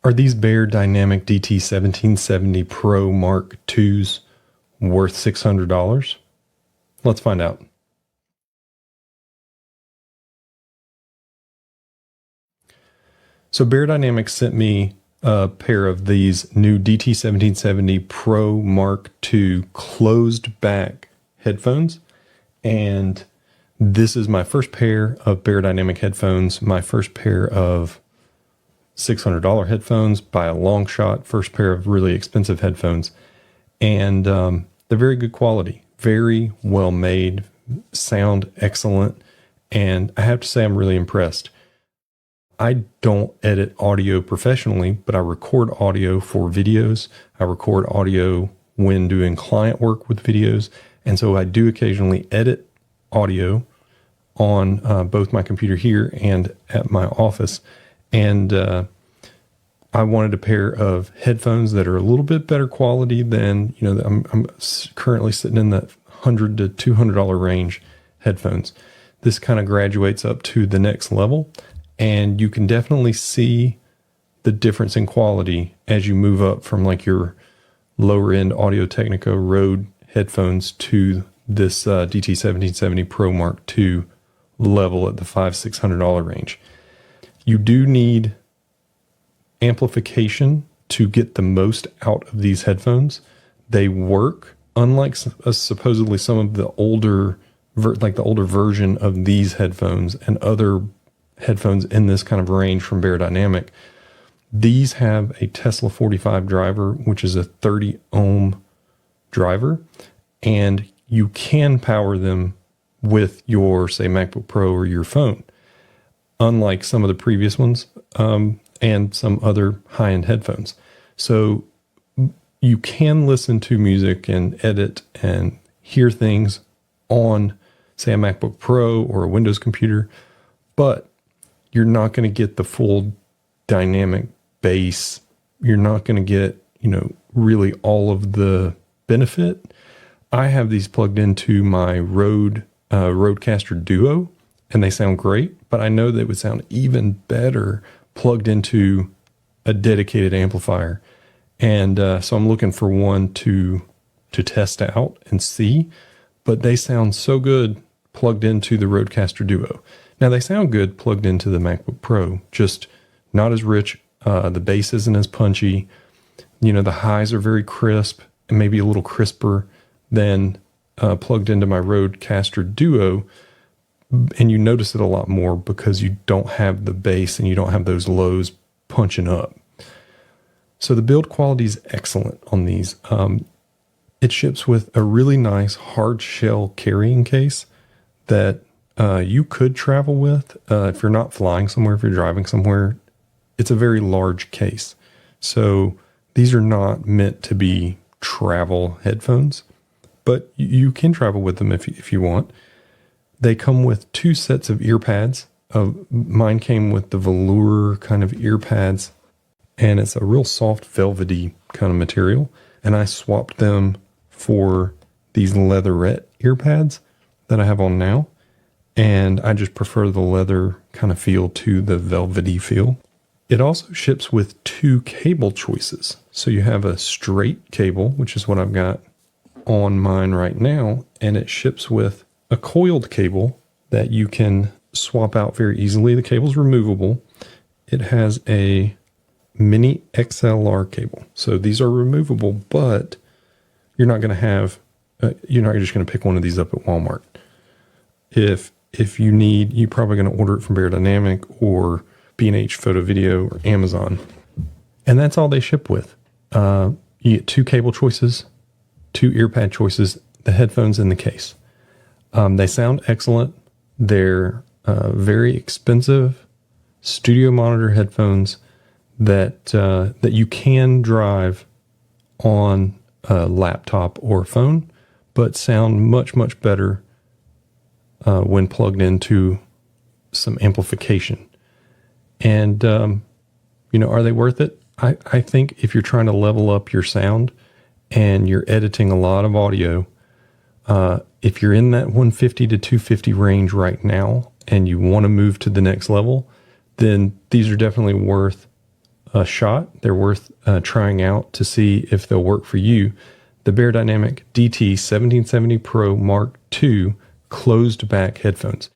Are these Beyerdynamic DT1770 Pro Mark IIs worth $600? Let's find out. So Beyerdynamic sent me a pair of these new DT1770 Pro Mark II closed back headphones. And this is my first pair of Beyerdynamic headphones, my first pair of $600 headphones by a long shot, first pair of really expensive headphones. And they're very good quality, very well made, sound excellent. And I have to say, I'm really impressed. I don't edit audio professionally, but I record audio for videos. I record audio when doing client work with videos. And so I do occasionally edit audio on both my computer here and at my office. And I wanted a pair of headphones that are a little bit better quality than, I'm currently sitting in that $100 to $200 range headphones. This kind of graduates up to the next level. And you can definitely see the difference in quality as you move up from like your lower end Audio-Technica Rode headphones to this DT1770 Pro Mark II level at the $500-600 range. You do need amplification to get the most out of these headphones. They work, unlike supposedly some of the older, like the older version of these headphones and other headphones in this kind of range from Beyerdynamic. These have a Tesla 45 driver, which is a 30 ohm driver, and you can power them with your, say, MacBook Pro or your phone, unlike some of the previous ones and some other high-end headphones. So you can listen to music and edit and hear things on, say, a MacBook Pro or a Windows computer, but you're not going to get the full dynamic bass. You're not going to get, really all of the benefit. I have these plugged into my Rodecaster Duo, and they sound great, but I know they would sound even better plugged into a dedicated amplifier. And so I'm looking for one to test out and see, but they sound so good plugged into the Rodecaster Duo. Now, they sound good plugged into the MacBook Pro, just not as rich. The bass isn't as punchy. The highs are very crisp and maybe a little crisper than plugged into my Rodecaster Duo. And you notice it a lot more because you don't have the bass and you don't have those lows punching up. So the build quality is excellent on these. It ships with a really nice hard shell carrying case that you could travel with if you're not flying somewhere, if you're driving somewhere. It's a very large case. So these are not meant to be travel headphones, but you can travel with them if you want. They come with 2 sets of ear pads. Mine came with the velour kind of ear pads, and it's a real soft velvety kind of material. And I swapped them for these leatherette ear pads that I have on now. And I just prefer the leather kind of feel to the velvety feel. It also ships with 2 cable choices. So you have a straight cable, which is what I've got on mine right now. And it ships with a coiled cable that you can swap out very easily. The cable's removable. It has a mini XLR cable. So these are removable, but you're not going to have, you're not just going to pick one of these up at Walmart. If you need, you're probably going to order it from Beyerdynamic or B&H Photo Video or Amazon. And that's all they ship with. You get 2 cable choices, 2 ear pad choices, the headphones in the case. They sound excellent. They're very expensive studio monitor headphones that you can drive on a laptop or phone, but sound much, much better when plugged into some amplification. And, are they worth it? I think if you're trying to level up your sound and you're editing a lot of audio, if you're in that 150 to 250 range right now and you want to move to the next level, then these are definitely worth a shot. They're worth trying out to see if they'll work for you. The Beyerdynamic DT 1770 Pro Mark II closed back headphones.